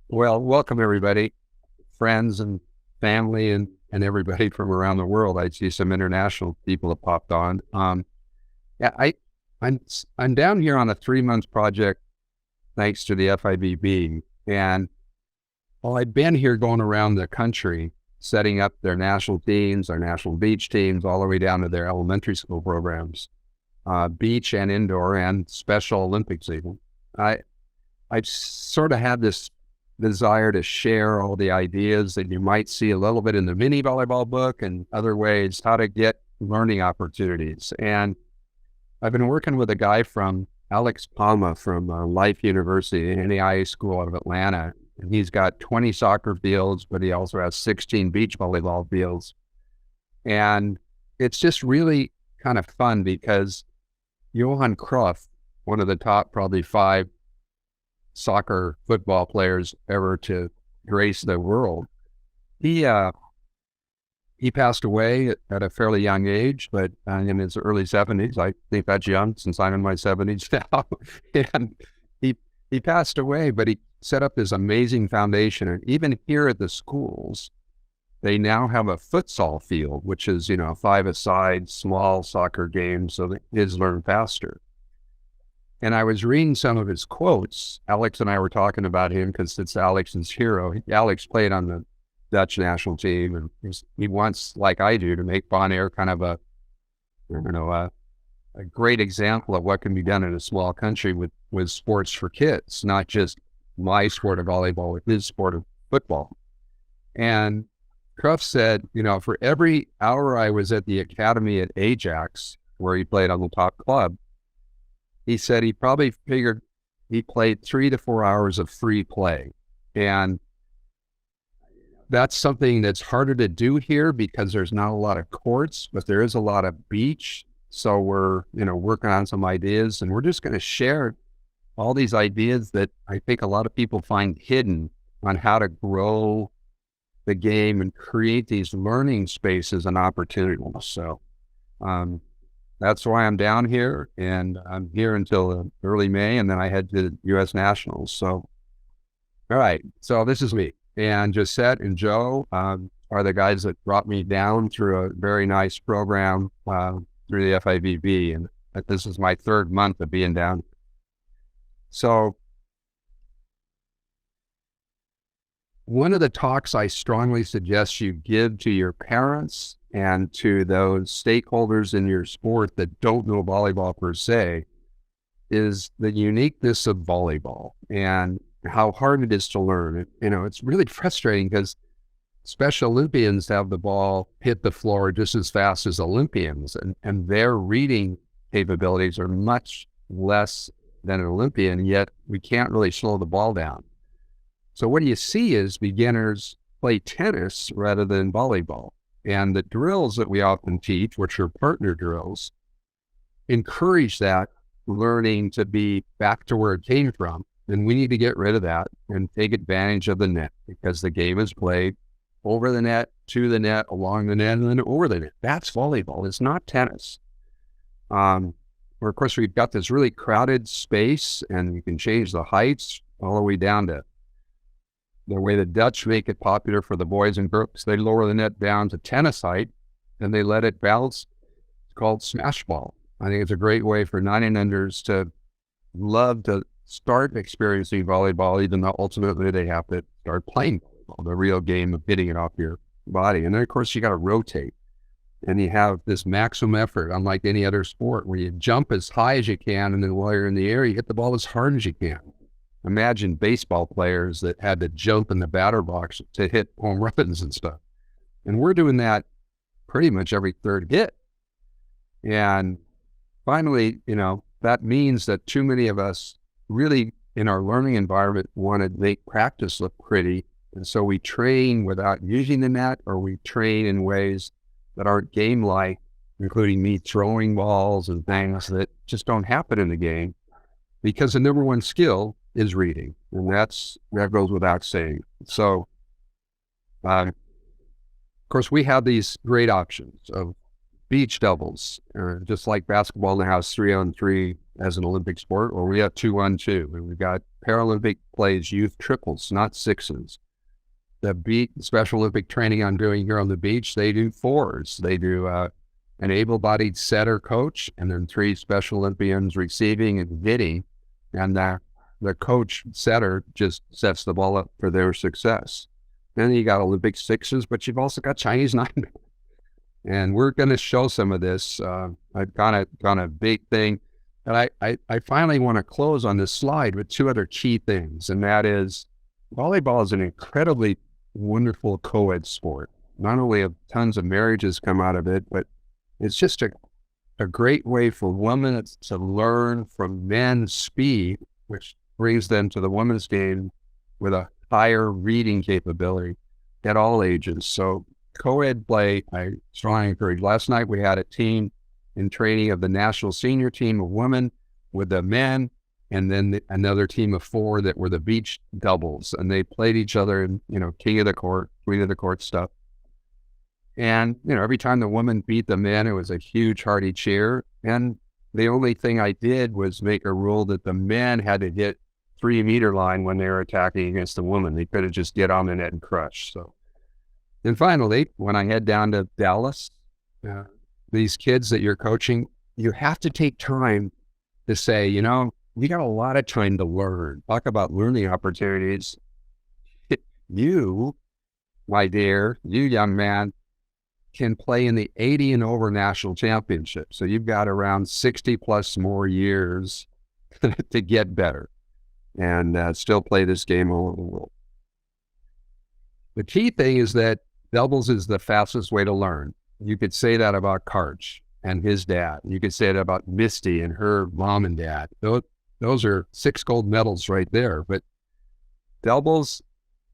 Well, welcome everybody, friends and family and everybody from around the world. I see some international people have popped on. Yeah, I'm down here on a 3 month project thanks to the FIVB, and well, I've been here going around the country setting up their national teams, our national beach teams, all the way down to their elementary school programs, beach and indoor and Special Olympics even. I I've sort of had this desire to share all the ideas that you might see a little bit in the mini volleyball book and other ways how to get learning opportunities. And I've been working with a guy from Alex Palma from Life University, an NAIA school out of Atlanta. And he's got 20 soccer fields, but he also has 16 beach volleyball fields. And it's just really kind of fun because Johan Cruyff, one of the top probably five soccer football players ever to grace the world. He passed away at a fairly young age, but in his early 70s. I think that's young since I'm in my 70s now. And he passed away, but he set up this amazing foundation. And even here at the schools, they now have a futsal field, which is, five-a-side, small soccer games so that kids learn faster. And I was reading some of his quotes. Alex and I were talking about him because it's Alex's hero. Alex played on the Dutch national team, and he wants, like I do, to make Bonaire kind of a great example of what can be done in a small country with sports for kids, not just my sport of volleyball, with his sport of football. And Cruff said, for every hour I was at the academy at Ajax, where he played on the top club, he said he probably figured he played 3 to 4 hours of free play. And that's something that's harder to do here because there's not a lot of courts, but there is a lot of beach. So we're, working on some ideas, and we're just going to share all these ideas that I think a lot of people find hidden on how to grow the game and create these learning spaces and opportunities. So, that's why I'm down here, and I'm here until early May, and then I head to U.S. Nationals. So, all right. So this is me, and Josette and Joe are the guys that brought me down through a very nice program through the FIVB, and this is my 3rd month of being down. So one of the talks I strongly suggest you give to your parents and to those stakeholders in your sport that don't know volleyball per se is the uniqueness of volleyball and how hard it is to learn. It's really frustrating because Special Olympians have the ball hit the floor just as fast as Olympians, and their reading capabilities are much less than an Olympian, yet we can't really slow the ball down. So what you see is beginners play tennis rather than volleyball. And the drills that we often teach, which are partner drills, encourage that learning to be back to where it came from. And we need to get rid of that and take advantage of the net, because the game is played over the net, to the net, along the net, and then over the net. That's volleyball. It's not tennis. Where, of course, we've got this really crowded space, and you can change the heights all the way down to the way the Dutch make it popular for the boys and girls. They lower the net down to tennis height, and they let it bounce. It's called smash ball. I think it's a great way for 9 and unders to love to start experiencing volleyball, even though ultimately they have to start playing volleyball, the real game of hitting it off your body. And then, of course, you got to rotate. And you have this maximum effort, unlike any other sport, where you jump as high as you can, and then while you're in the air, you hit the ball as hard as you can. Imagine baseball players that had to jump in the batter box to hit home runs and stuff. And we're doing that pretty much every 3rd hit. And finally, that means that too many of us really in our learning environment want to make practice look pretty. And so we train without using the net, or we train in ways that aren't game-like, including me throwing balls and things that just don't happen in the game, because the number one skill is reading. And that goes without saying. So, of course, we have these great options of beach doubles, just like basketball now has 3-on-3 as an Olympic sport, or we have 2-on-2. And we've got Paralympic plays youth triples, not sixes. The Special Olympic training I'm doing here on the beach, they do fours. They do an able-bodied setter coach, and then 3 Special Olympians receiving and hitting, and the coach setter just sets the ball up for their success. Then you got Olympic sixes, but you've also got Chinese 9. And we're going to show some of this. I've got a big thing. And I finally want to close on this slide with 2 other key things, and that is volleyball is an incredibly wonderful co-ed sport. Not only have tons of marriages come out of it, but it's just a great way for women to learn from men's speed, which brings them to the women's game with a higher reading capability at all ages. So co-ed play, I strongly encourage. Last night we had a team in training of the national senior team of women with the men, and then another team of 4 that were the beach doubles, and they played each other in, king of the court, queen of the court stuff. And, every time the women beat the men, it was a huge hearty cheer. And the only thing I did was make a rule that the men had to hit 3-meter line when they were attacking against the women. They couldn't just get on the net and crush. So then finally, when I head down to Dallas, these kids that you're coaching, you have to take time to say, you got a lot of time to learn. Talk about learning opportunities. You, my dear, you young man, can play in the 80 and over national championship. So you've got around 60 plus more years to get better and still play this game all over the world. The key thing is that doubles is the fastest way to learn. You could say that about Karch and his dad. You could say it about Misty and her mom and dad. Those are 6 gold medals right there. But doubles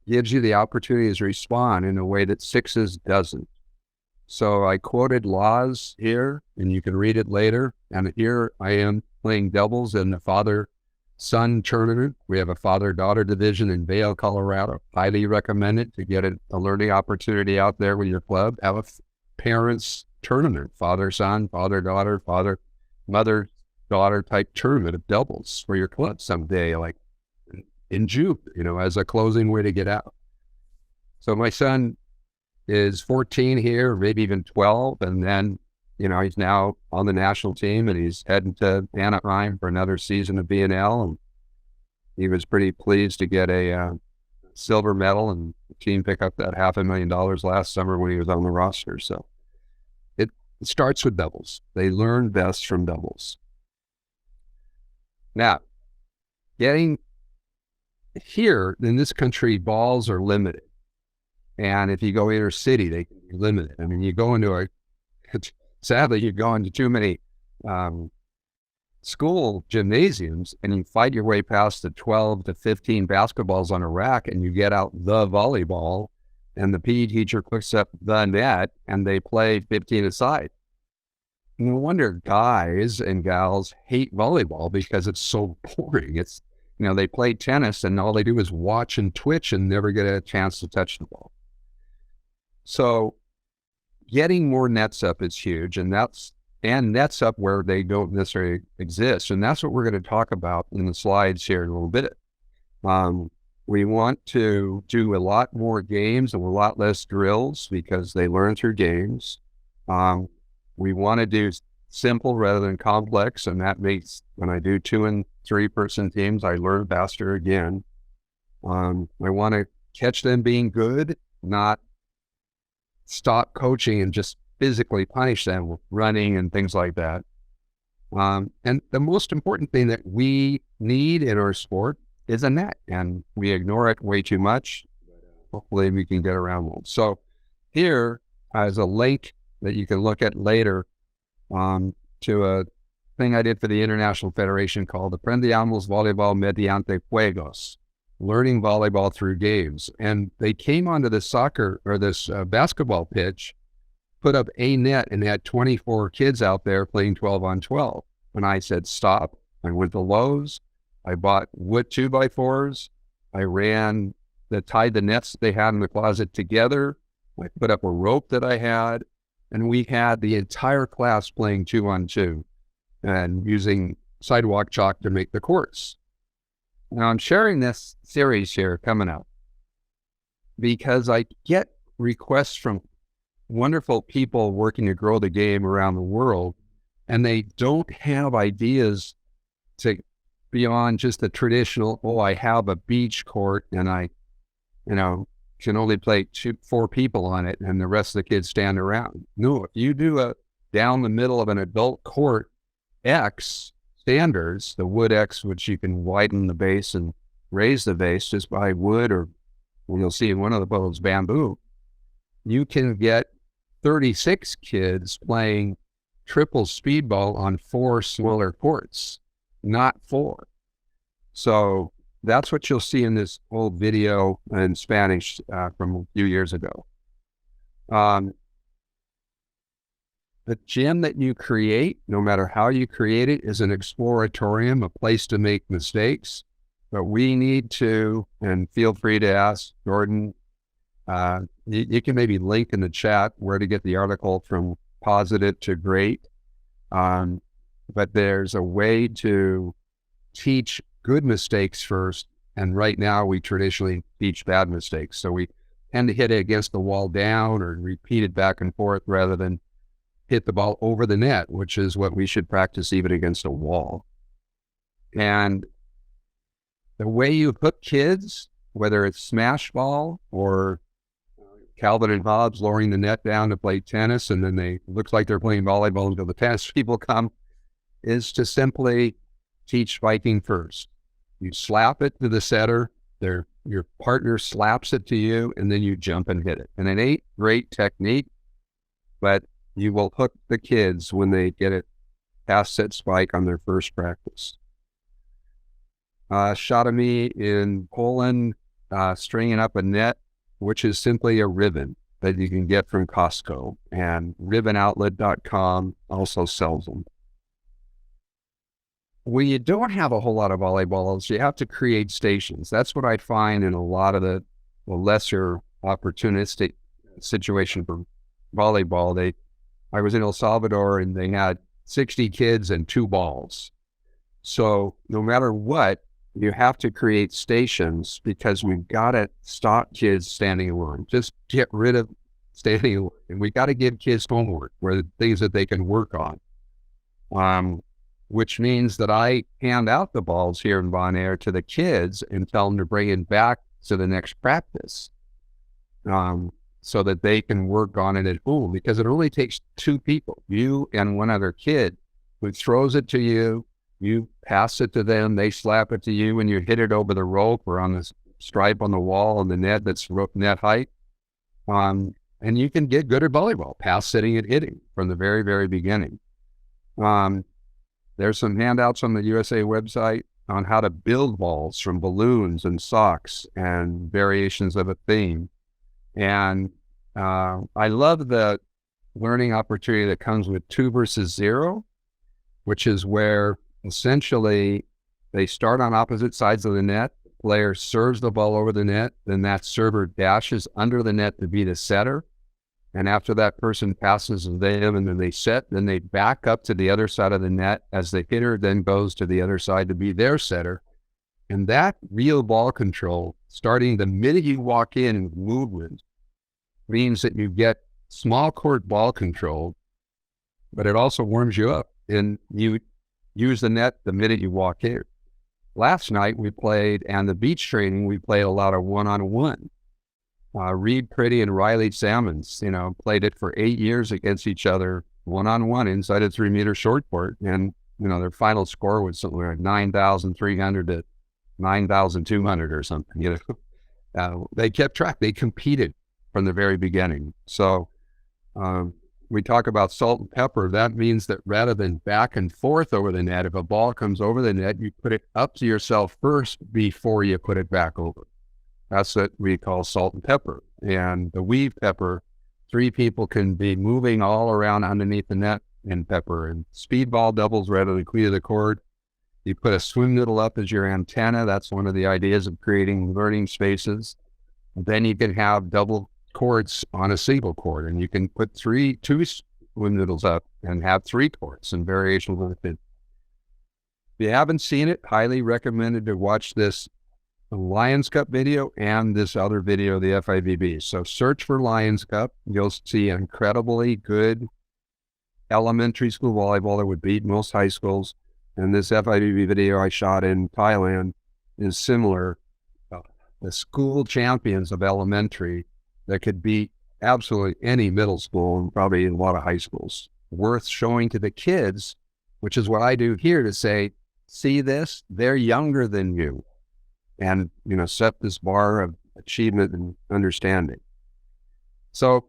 gives you the opportunity to respond in a way that sixes doesn't. So I quoted laws here, and you can read it later. And here I am playing doubles in the father-son tournament. We have a father-daughter division in Vail, Colorado. Highly recommend it to get a learning opportunity out there with your club. Have a parents tournament, father-son, father-daughter, father-mother-daughter type tournament of doubles for your club someday, like in June, as a closing way to get out. So my son is 14 here, maybe even 12. And then, he's now on the national team, and he's heading to Anaheim for another season of BNL. And he was pretty pleased to get a silver medal, and the team picked up that $500,000 last summer when he was on the roster. So it starts with doubles. They learn best from doubles. Now, getting here in this country, balls are limited. And if you go inner city, they can be limited. I mean, you go into sadly, you go into too many school gymnasiums, and you fight your way past the 12 to 15 basketballs on a rack, and you get out the volleyball, and the PE teacher clicks up the net, and they play 15 aside. No wonder guys and gals hate volleyball, because it's so boring. It's, they play tennis, and all they do is watch and twitch and never get a chance to touch the ball. So getting more nets up is huge, and nets up where they don't necessarily exist. And that's what we're going to talk about in the slides here in a little bit. We want to do a lot more games and a lot less drills, because they learn through games. We want to do simple rather than complex, and that makes, when I do 2 and 3 person teams, I learn faster again. I want to catch them being good, not stop coaching and just physically punish them with running and things like that. And the most important thing that we need in our sport is a net, and we ignore it way too much. Hopefully we can get around it. So here is a link that you can look at later to a thing I did for the International Federation called Aprendiamos Voleibol Mediante Juegos, learning volleyball through games. And they came onto this basketball pitch, put up a net, and had 24 kids out there playing 12 on 12. And I said, stop. I went to Lowe's. I bought wood 2x4s. I tied the nets that they had in the closet together. I put up a rope that I had, and we had the entire class playing 2 on 2 and using sidewalk chalk to make the courts. Now I'm sharing this series here coming up because I get requests from wonderful people working to grow the game around the world, and they don't have ideas to beyond just the traditional, oh, I have a beach court and I, can only play 4 people on it and the rest of the kids stand around. No, if you do a down the middle of an adult court X standards, the wood X, which you can widen the base and raise the base just by wood, or you'll see in one of the boats, bamboo, you can get 36 kids playing triple speedball on 4 smaller courts, not 4. So that's what you'll see in this old video in Spanish from a few years ago. The gym that you create, no matter how you create it, is an exploratorium, a place to make mistakes. But we need to, and feel free to ask Jordan, you can maybe link in the chat where to get the article from positive to great. But there's a way to teach good mistakes first. And right now we traditionally teach bad mistakes. So we tend to hit it against the wall down or repeat it back and forth rather than hit the ball over the net, which is what we should practice even against a wall. And the way you hook kids, whether it's smash ball or Calvin and Hobbes lowering the net down to play tennis, and then they looks like they're playing volleyball until the tennis people come, is to simply teach spiking first. You slap it to the setter, your partner slaps it to you, and then you jump and hit it. And it ain't great technique, but you will hook the kids when they get it past set spike on their first practice. Shot of me in Poland, stringing up a net, which is simply a ribbon that you can get from Costco, and ribbonoutlet.com also sells them. When you don't have a whole lot of volleyballs, you have to create stations. That's what I find in a lot of the lesser opportunistic situation for volleyball. I was in El Salvador and they had 60 kids and 2 balls. So no matter what, you have to create stations because we've got to stop kids standing alone. Just get rid of standing alone. And we got to give kids homework, where the things that they can work on. Which means that I hand out the balls here in Bon Air to the kids and tell them to bring it back to the next practice. So that they can work on it at home, because it only takes 2 people, you and one other kid, who throws it to you, you pass it to them, they slap it to you, and you hit it over the rope or on the stripe on the wall on the net that's net height. And you can get good at volleyball, pass, sitting, and hitting from the very, very beginning. There's some handouts on the USA website on how to build balls from balloons and socks and variations of a theme. And I love the learning opportunity that comes with 2 versus 0, which is where essentially they start on opposite sides of the net. The player serves the ball over the net, then that server dashes under the net to be the setter. And after that person passes them and then they set, then they back up to the other side of the net as the hitter then goes to the other side to be their setter. And that real ball control, starting the minute you walk in movement, means that you get small court ball control, but it also warms you up and you use the net the minute you walk in. Last night we played, and the beach training, we played a lot of one-on-one. Reed Pretty and Riley Salmons, played it for 8 years against each other, one-on-one inside a 3-meter short court. And, their final score was something like 9,300 to 9,200 or something, They kept track. They competed from the very beginning. So we talk about salt and pepper. That means that rather than back and forth over the net, if a ball comes over the net, you put it up to yourself first before you put it back over. That's what we call salt and pepper. And the weave pepper, 3 people can be moving all around underneath the net in pepper. And speedball doubles right at the cleat of the court. You put a swim noodle up as your antenna. That's one of the ideas of creating learning spaces. Then you can have double courts on a single court, and you can put 2 swim noodles up and have 3 courts and variations with it. If you haven't seen it, highly recommended to watch this Lions Cup video and this other video, the FIVB. So search for Lions Cup. You'll see incredibly good elementary school volleyball that would beat most high schools. And this FIVB video I shot in Thailand is similar. The school champions of elementary that could beat absolutely any middle school and probably a lot of high schools. Worth showing to the kids, which is what I do here, to say, see this, they're younger than you. And, set this bar of achievement and understanding. So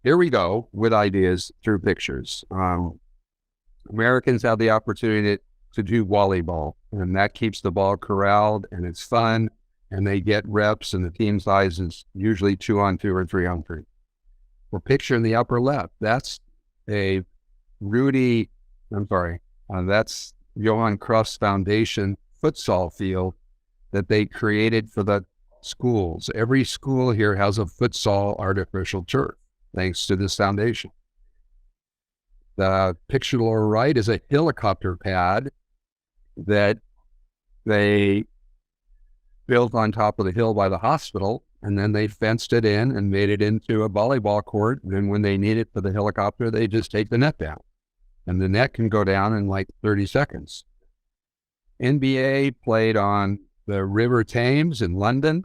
here we go with ideas through pictures. Americans have the opportunity to do volleyball, and that keeps the ball corralled, and it's fun, and they get reps, and the team size is usually 2-on-2 or 3-on-3. Well, picture in the upper left, that's a that's Johan Cruyff's Foundation futsal field that they created for the schools. Every school here has a futsal artificial turf, thanks to this foundation. The picture to the lower right is a helicopter pad that they built on top of the hill by the hospital, and then they fenced it in and made it into a volleyball court. And then when they need it for the helicopter, they just take the net down. And the net can go down in like 30 seconds. NBA played on the River Thames in London,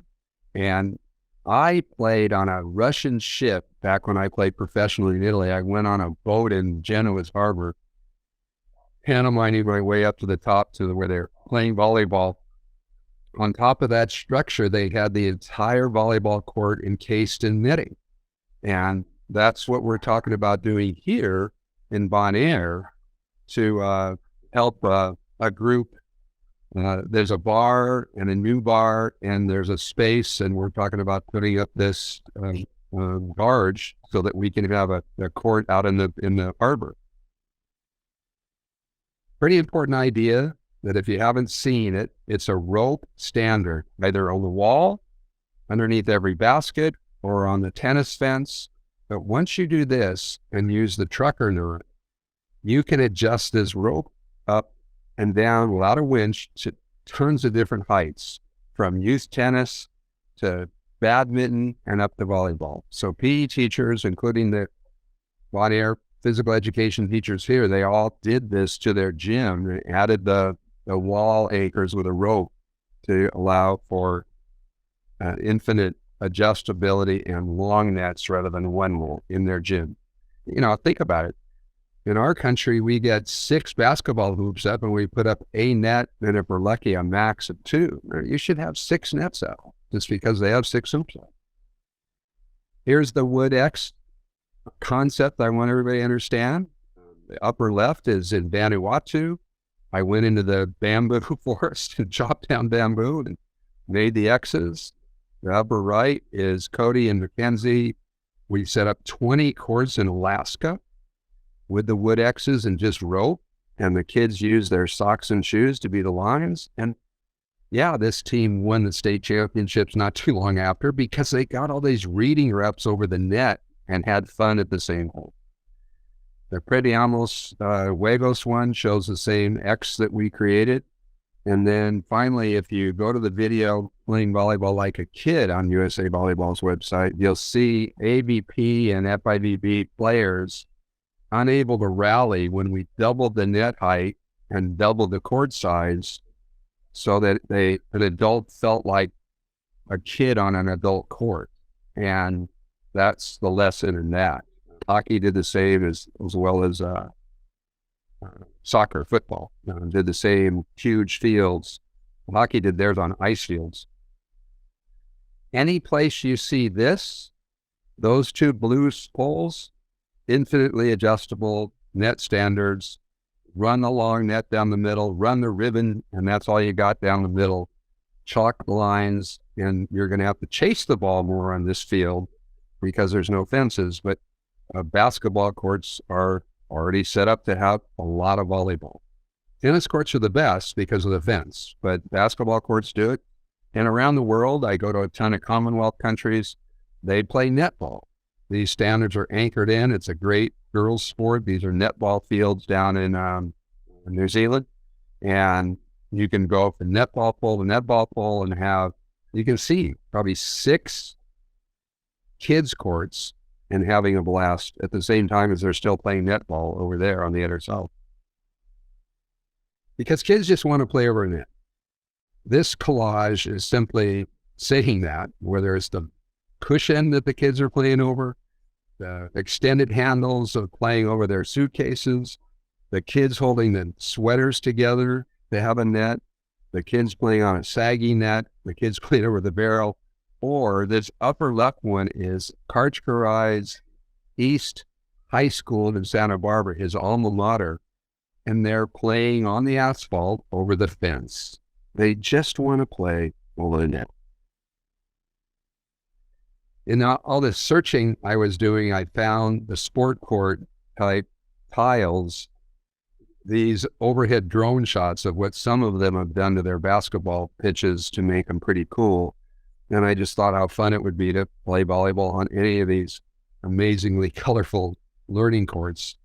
and I played on a Russian ship back when I played professionally in Italy. I went on a boat in Genoa's harbor, pantomining my way up to the top to where they're playing volleyball. On top of that structure, they had the entire volleyball court encased in netting. And that's what we're talking about doing here in Bonaire to help a group. There's a bar and a new bar, and there's a space, and we're talking about putting up this barge so that we can have a court out in the harbor. Pretty important idea that if you haven't seen it, it's a rope standard, either on the wall, underneath every basket, or on the tennis fence. But once you do this and use the trucker nerve, you can adjust this rope up and down without a winch to tons of different heights, from youth tennis to badminton and up to volleyball. So PE teachers, including the Bonaire physical education teachers here, they all did this to their gym. They added the wall anchors with a rope to allow for infinite adjustability and long nets rather than one wall in their gym. Think about it. In our country, we get 6 basketball hoops up, and we put up a net, and if we're lucky, a max of 2. You should have 6 nets out just because they have 6 hoops up. Here's the wood X concept I want everybody to understand. The upper left is in Vanuatu. I went into the bamboo forest and chopped down bamboo and made the X's. The upper right is Cody and Mackenzie. We set up 20 courts in Alaska with the wood X's and just rope, and the kids use their socks and shoes to be the lines. And yeah, this team won the state championships not too long after because they got all these reading reps over the net and had fun at the same hole. The Prediamos Juegos one shows the same X that we created. And then finally, if you go to the video playing volleyball like a kid on USA Volleyball's website, you'll see AVP and FIVB players unable to rally when we doubled the net height and doubled the court size so that an adult felt like a kid on an adult court. And that's the lesson in that. Hockey did the same as well as soccer, football. Did the same huge fields. Hockey did theirs on ice fields. Any place you see this, those 2 blue poles, infinitely adjustable net standards, run the long net down the middle, run the ribbon, and that's all you got down the middle. Chalk the lines, and you're going to have to chase the ball more on this field because there's no fences, but basketball courts are already set up to have a lot of volleyball. Tennis courts are the best because of the fence, but basketball courts do it. And around the world, I go to a ton of Commonwealth countries, they play netball. These standards are anchored in. It's a great girls' sport. These are netball fields down in New Zealand. And you can go from netball pole to netball pole and you can see probably 6 kids courts and having a blast at the same time as they're still playing netball over there on the other side. Because kids just want to play over a net. This collage is simply saying that, whether it's the cushion that the kids are playing over, the extended handles of playing over their suitcases, the kids holding the sweaters together to have a net, the kids playing on a saggy net, the kids playing over the barrel, or this upper left one is Karchkarai's East High School in Santa Barbara, his alma mater, and they're playing on the asphalt over the fence. They just want to play over the net. In all this searching I was doing, I found the sport court type tiles, these overhead drone shots of what some of them have done to their basketball pitches to make them pretty cool. And I just thought how fun it would be to play volleyball on any of these amazingly colorful learning courts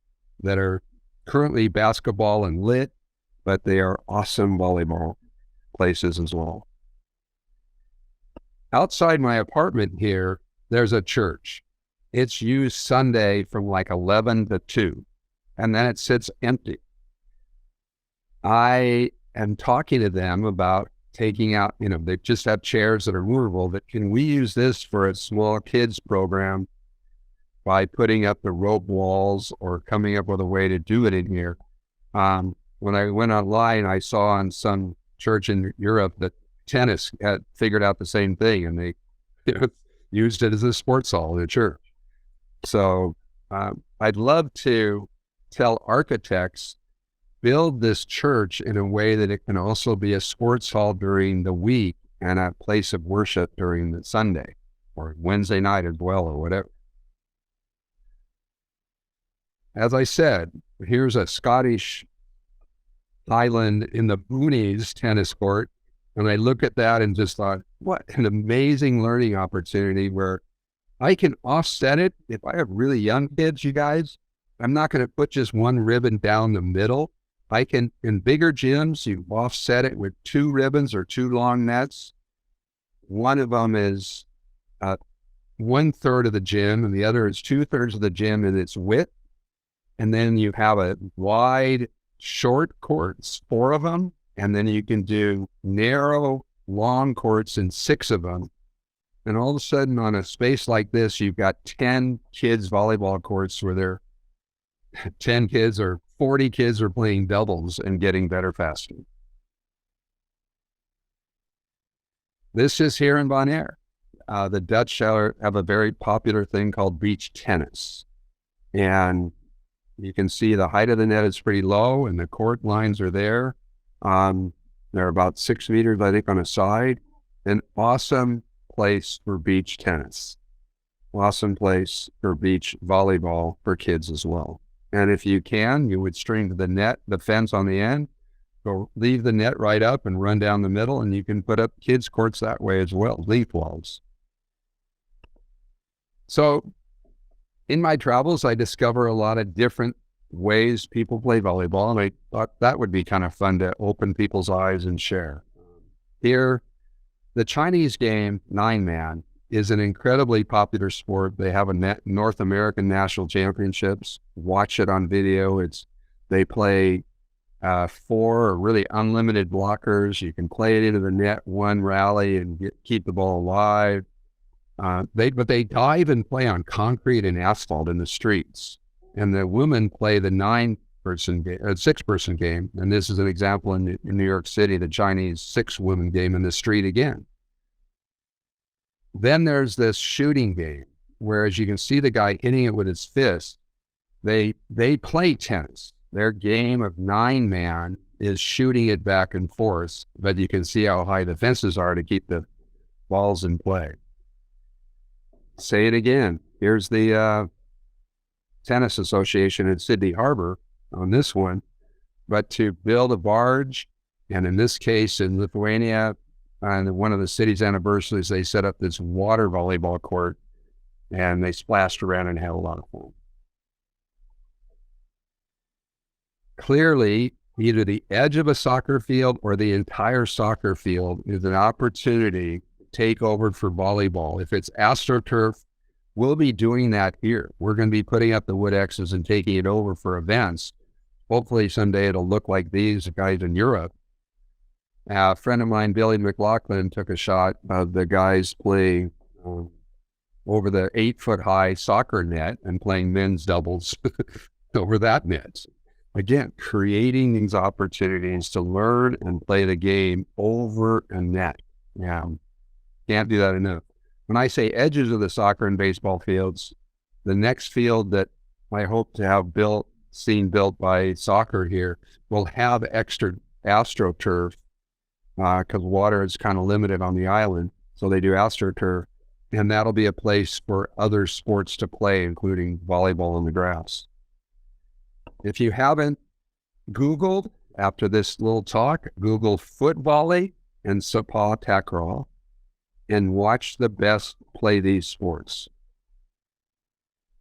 that are currently basketball and lit, but they are awesome volleyball places as well. Outside my apartment here, there's a church. It's used Sunday from like 11 to 2, and then it sits empty. I am talking to them about taking out, they just have chairs that are movable, but can we use this for a small kids program by putting up the rope walls or coming up with a way to do it in here? When I went online, I saw on some church in Europe that tennis had figured out the same thing, and they used it as a sports hall in a church. So I'd love to tell architects, build this church in a way that it can also be a sports hall during the week and a place of worship during the Sunday or Wednesday night as well, or whatever. As I said, here's a Scottish Highland in the boonies tennis court. And I look at that and just thought, what an amazing learning opportunity where I can offset it. If I have really young kids, you guys, I'm not going to put just one ribbon down the middle. I can, in bigger gyms, you offset it with 2 ribbons or 2 long nets. One of them is 1/3 of the gym and the other is 2/3 of the gym in its width. And then you have a wide, short courts, 4 of them. And then you can do narrow, long courts in 6 of them. And all of a sudden on a space like this, you've got 10 kids volleyball courts where they're 10 kids or 40 kids are playing doubles and getting better faster. This is here in Bonaire. The Dutch have a very popular thing called beach tennis. And you can see the height of the net is pretty low and the court lines are there. They're about 6 meters, I think, on a side. An awesome place for beach tennis. Awesome place for beach volleyball for kids as well. And if you can, you would string to the net, the fence on the end, go leave the net right up and run down the middle, and you can put up kids courts that way as well, leaf walls. So in my travels, I discover a lot of different ways people play volleyball, and I thought that would be kind of fun to open people's eyes and share. Here, the Chinese game, 9-man, is an incredibly popular sport. They have a North American national championships. Watch it on video. They play 4 or really unlimited blockers. You can play it into the net, 1 rally, and keep the ball alive. But they dive and play on concrete and asphalt in the streets. And the women play the 6-person game. And this is an example in New York City, the Chinese 6-woman game in the street again. Then there's this shooting game, where as you can see the guy hitting it with his fist, they play tennis. Their game of 9-man is shooting it back and forth, but you can see how high the fences are to keep the balls in play. Say it again. Here's the Tennis Association in Sydney Harbor on this one, but to build a barge, and in this case in Lithuania, on one of the city's anniversaries, they set up this water volleyball court, and they splashed around and had a lot of fun. Clearly, either the edge of a soccer field or the entire soccer field is an opportunity to take over for volleyball. If it's AstroTurf, we'll be doing that here. We're going to be putting up the wood X's and taking it over for events. Hopefully someday it'll look like these guys in Europe. A friend of mine, Billy McLaughlin, took a shot of the guys playing over the 8-foot-high soccer net and playing men's doubles over that net. Again, creating these opportunities to learn and play the game over a net. Yeah, can't do that enough. When I say edges of the soccer and baseball fields, the next field that I hope to have seen built by soccer here will have extra AstroTurf because water is kind of limited on the island. So they do AstroTurf, and that'll be a place for other sports to play, including volleyball on the grass. If you haven't Googled, after this little talk, Google foot volley and Sepak takraw and watch the best play these sports.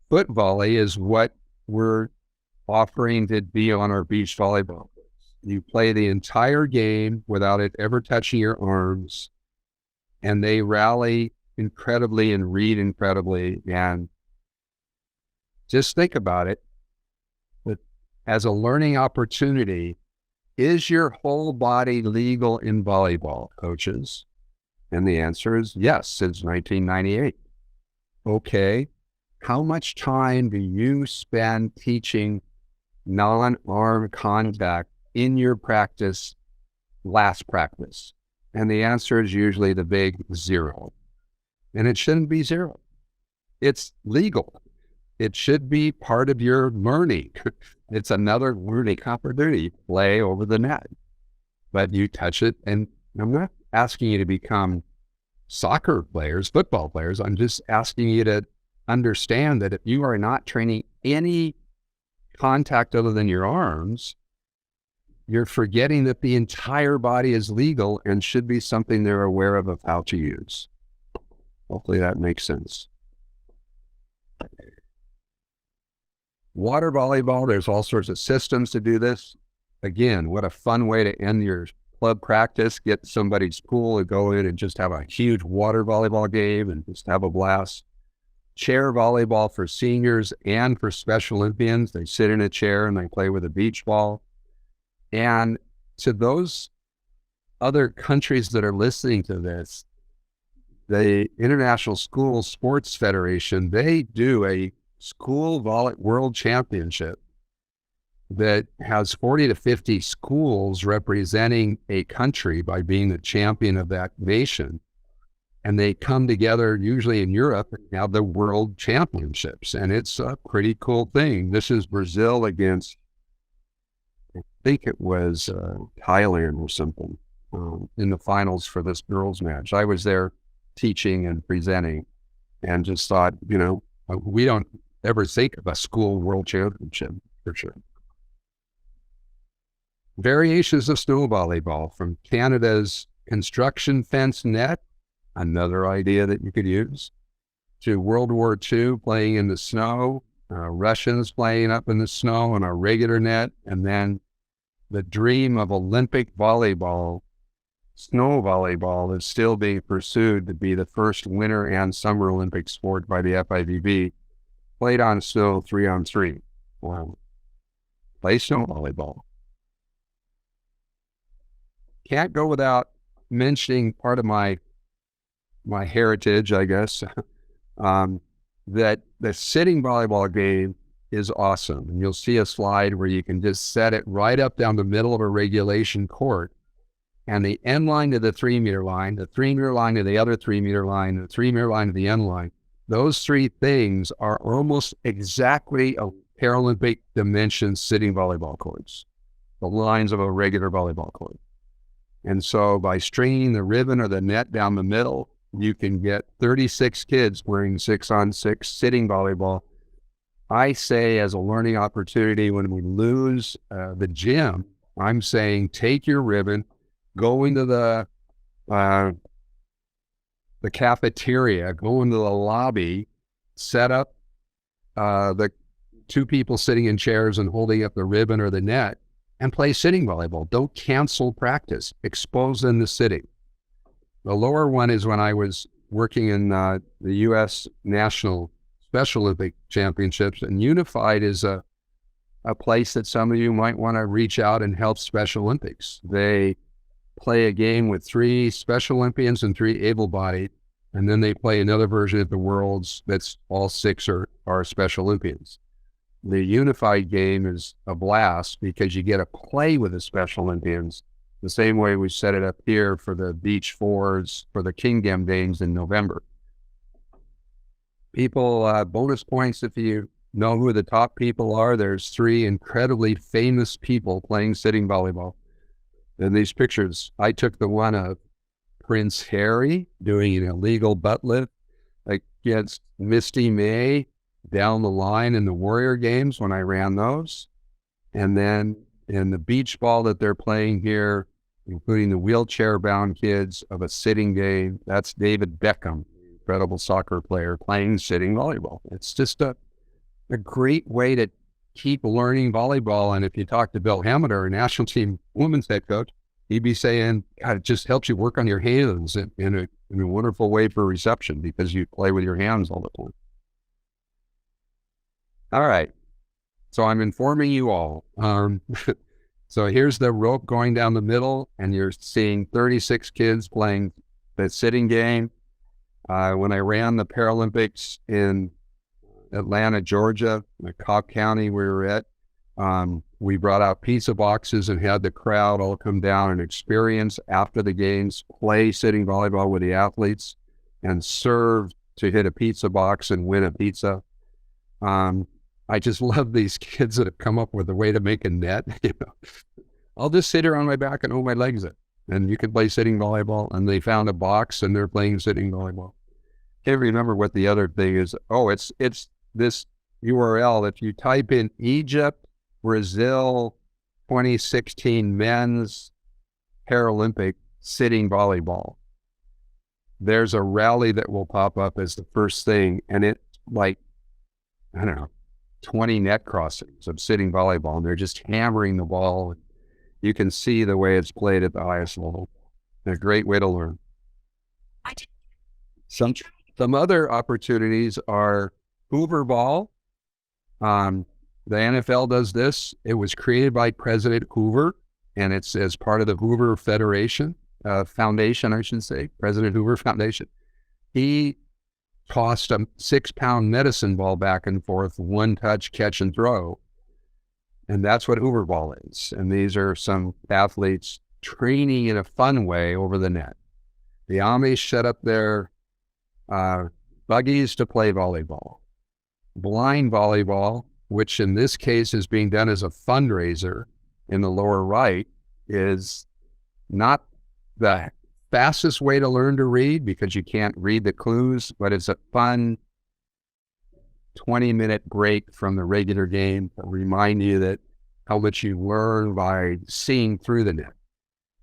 Foot volley is what we're offering to be on our beach volleyball. You play the entire game without it ever touching your arms, and they rally incredibly and read incredibly. And just think about it. As a learning opportunity, is your whole body legal in volleyball, coaches? And the answer is yes, since 1998. Okay, how much time do you spend teaching non-arm contact in your practice, last practice? And the answer is usually the big 0. And it shouldn't be 0. It's legal. It should be part of your learning. It's another learning opportunity. Play over the net, but you touch it. And I'm not asking you to become soccer players, football players. I'm just asking you to understand that if you are not training any contact other than your arms, you're forgetting that the entire body is legal and should be something they're aware of how to use. Hopefully that makes sense. Water volleyball, there's all sorts of systems to do this. Again, what a fun way to end your club practice. Get somebody's pool to go in and just have a huge water volleyball game and just have a blast. Chair volleyball for seniors and for Special Olympians. They sit in a chair and they play with a beach ball. And to those other countries that are listening to this, the International School Sports Federation, they do a school world championship that has 40 to 50 schools representing a country by being the champion of that nation. And they come together usually in Europe and have the world championships. And it's a pretty cool thing. This is Brazil against, I think it was Thailand or something in the finals for this girls match. I was there teaching and presenting and just thought, we don't ever think of a school world championship for sure. Variations of snow volleyball, from Canada's construction fence net, another idea that you could use, to World War II playing in the snow, Russians playing up in the snow on a regular net, and then the dream of Olympic volleyball, snow volleyball, is still being pursued to be the first winter and summer Olympic sport by the FIVB, played on snow 3-on-3. Wow. Play snow volleyball. Can't go without mentioning part of my heritage, I guess, that the sitting volleyball game is awesome. And you'll see a slide where you can just set it right up down the middle of a regulation court, and the end line to the 3-meter line, the 3-meter line to the other 3-meter line, the 3-meter line to the end line. Those three things are almost exactly a Paralympic dimension sitting volleyball courts, the lines of a regular volleyball court. And so by stringing the ribbon or the net down the middle, you can get 36 kids wearing 6-on-6 sitting volleyball. I say, as a learning opportunity, when we lose the gym, I'm saying take your ribbon, go into the cafeteria, go into the lobby, set up the 2 people sitting in chairs and holding up the ribbon or the net, and play sitting volleyball. Don't cancel practice. Expose them to sitting. The lower one is when I was working in the U.S. National Special Olympic Championships, and Unified is a place that some of you might want to reach out and help Special Olympics. They play a game with 3 Special Olympians and 3 able-bodied, and then they play another version at the Worlds that's all 6 are Special Olympians. The Unified game is a blast because you get to play with the Special Olympians the same way we set it up here for the Beach Fours for the Kingdom Games in November. People, bonus points if you know who the top people are. There's 3 incredibly famous people playing sitting volleyball. In these pictures, I took the one of Prince Harry doing an illegal butt lift against Misty May down the line in the Warrior Games when I ran those. And then in the beach ball that they're playing here, including the wheelchair-bound kids of a sitting game, that's David Beckham, incredible soccer player, playing sitting volleyball. It's just a great way to keep learning volleyball. And if you talk to Bill Hammett, our national team women's head coach, he'd be saying, God, it just helps you work on your hands in a wonderful way for reception because you play with your hands all the time. All right. So I'm informing you all. So here's the rope going down the middle, and you're seeing 36 kids playing the sitting game. When I ran the Paralympics in Atlanta, Georgia, the Cobb County we were at, we brought out pizza boxes and had the crowd all come down and experience after the games, play sitting volleyball with the athletes, and serve to hit a pizza box and win a pizza. I just love these kids that have come up with a way to make a net. I'll just sit here on my back and hold my legs in, and you can play sitting volleyball. And they found a box and they're playing sitting volleyball. Can't remember what the other thing is. Oh, it's this URL. If you type in Egypt, Brazil, 2016 men's Paralympic sitting volleyball, there's a rally that will pop up as the first thing, and it's like, I don't know, 20 net crossings of sitting volleyball, and they're just hammering the ball. You can see the way it's played at the highest level. A great way to learn. Some other opportunities are Hoover Ball. The NFL does this. It was created by President Hoover, and it's as part of the Hoover Foundation, I should say, President Hoover Foundation. He tossed a 6-pound medicine ball back and forth, one touch, catch and throw. And that's what Hoover Ball is. And these are some athletes training in a fun way over the net. The Amish set up their buggies to play volleyball. Blind volleyball, which in this case is being done as a fundraiser in the lower right, is not the fastest way to learn to read because you can't read the clues, but it's a fun 20-minute break from the regular game to remind you that how much you learn by seeing through the net.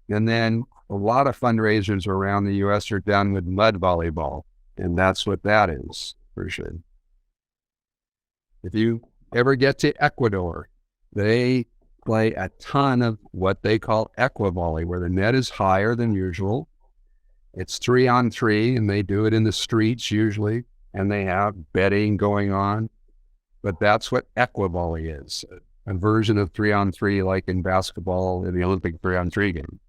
And then a lot of fundraisers around the U.S. are done with mud volleyball, and that's what that is for sure. If you ever get to Ecuador, they play a ton of what they call equivolley, where the net is higher than usual. It's 3-on-3, and they do it in the streets usually, and they have betting going on. But that's what equivolley is, a version of 3-on-3 like in basketball in the Olympic 3-on-3 game.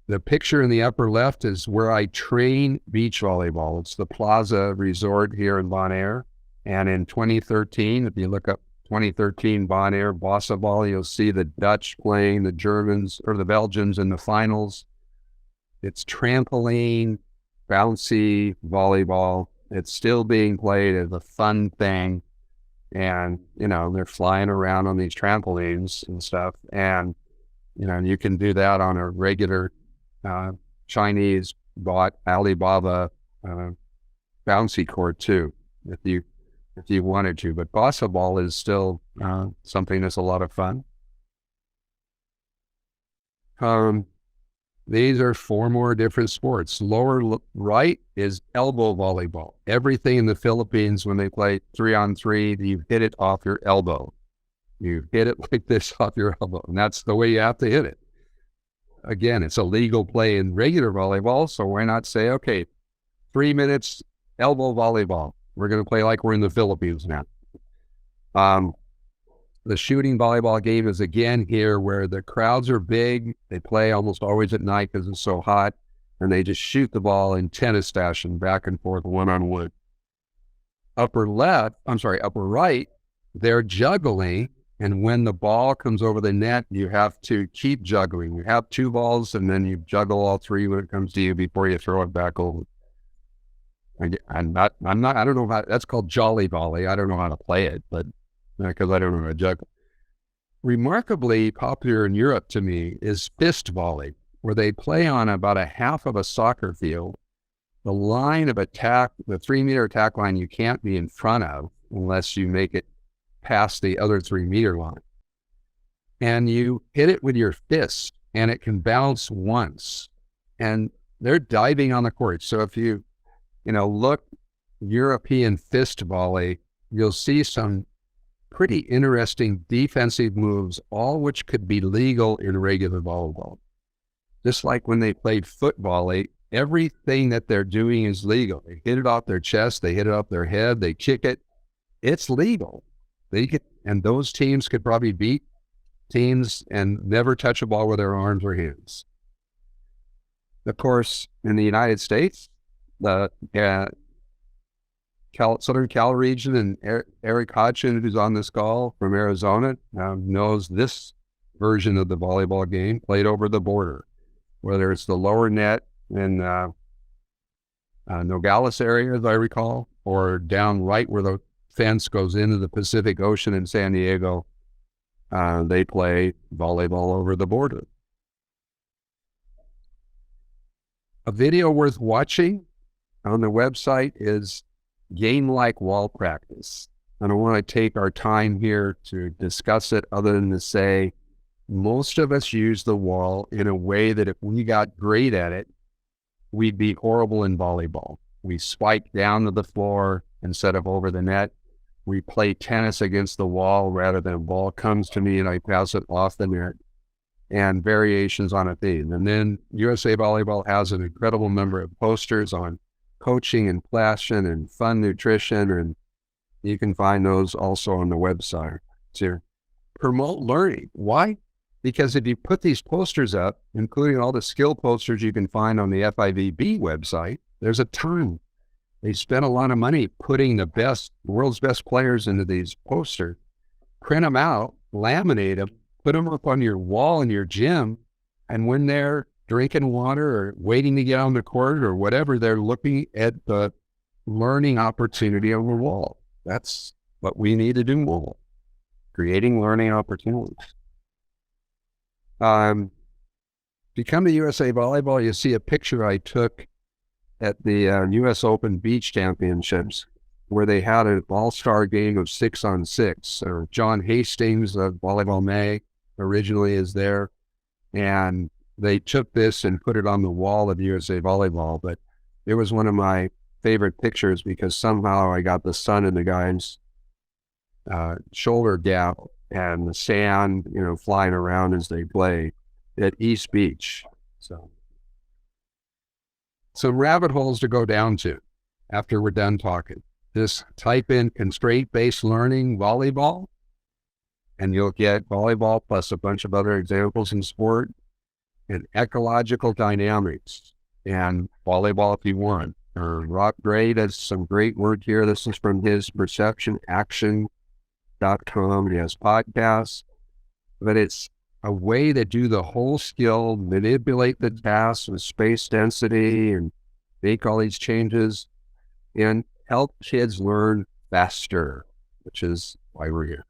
The picture in the upper left is where I train beach volleyball. It's the Plaza Resort here in Bonaire. And in 2013, if you look up 2013 Bonaire Bossa Ball, you'll see the Dutch playing the Germans or the Belgians in the finals. It's trampoline, bouncy volleyball. It's still being played as a fun thing. And, they're flying around on these trampolines and stuff. And, you can do that on a regular Chinese bought Alibaba bouncy court too, if you wanted to. But Bossa Ball is still something that's a lot of fun. These are 4 more different sports. Lower right is elbow volleyball. Everything in the Philippines, when they play 3-on-3, you hit it off your elbow. You hit it like this off your elbow, and that's the way you have to hit it. Again, it's a legal play in regular volleyball, so why not say, okay, 3 minutes elbow volleyball. We're going to play like we're in the Philippines now. The shooting volleyball game is again here where the crowds are big. They play almost always at night because it's so hot, and they just shoot the ball in tennis fashion, back and forth, one-on-one. Upper right, they're juggling, and when the ball comes over the net, you have to keep juggling. You have 2 balls, and then you juggle all 3 when it comes to you before you throw it back over. I don't know how, that's called jolly volley. I don't know how to play it, but because I don't know how to juggle. Remarkably popular in Europe to me is fist volley, where they play on about a half of a soccer field. The line of attack, the 3-meter attack line, you can't be in front of unless you make it past the other 3-meter line. And you hit it with your fist, and it can bounce once. And they're diving on the court. So if you look European fist volley, you'll see some pretty interesting defensive moves, all which could be legal in regular volleyball. Just like when they played foot volley, everything that they're doing is legal. They hit it off their chest, they hit it off their head, they kick it. It's legal. And those teams could probably beat teams and never touch a ball with their arms or hands. Of course, in the United States, the Southern Cal region, and Eric Hodgson, who's on this call from Arizona, knows this version of the volleyball game played over the border, whether it's the lower net in Nogales area, as I recall, or down right where the fence goes into the Pacific Ocean in San Diego. They play volleyball over the border. A video worth watching on the website is game-like wall practice. I don't want to take our time here to discuss it other than to say most of us use the wall in a way that if we got great at it, we'd be horrible in volleyball. We spike down to the floor instead of over the net. We play tennis against the wall rather than a ball comes to me and I pass it off the net, and variations on a theme. And then USA Volleyball has an incredible number of posters on coaching and passion and fun nutrition, and you can find those also on the website to promote learning. Why? Because if you put these posters up, including all the skill posters you can find on the FIVB website, there's a ton. They spent a lot of money putting the world's best players into these posters, print them out, laminate them, put them up on your wall in your gym, and when they're drinking water or waiting to get on the court or whatever, they're looking at the learning opportunity on the wall. That's what we need to do more, creating learning opportunities. If you come to USA Volleyball, you see a picture I took at the US Open Beach Championships, where they had an all-star game of 6-on-6. John Hastings of Volleyball May originally is there, and they took this and put it on the wall of USA Volleyball. But it was one of my favorite pictures because somehow I got the sun in the guy's shoulder gap and the sand, flying around as they play at East Beach. So some rabbit holes to go down to after we're done talking. Just type in constraint-based learning volleyball, and you'll get volleyball plus a bunch of other examples in sport, and ecological dynamics, and volleyball if you want. Rob Gray does some great work here. This is from his perceptionaction.com. He has podcasts, but it's a way to do the whole skill, manipulate the tasks with space density and make all these changes and help kids learn faster, which is why we're here.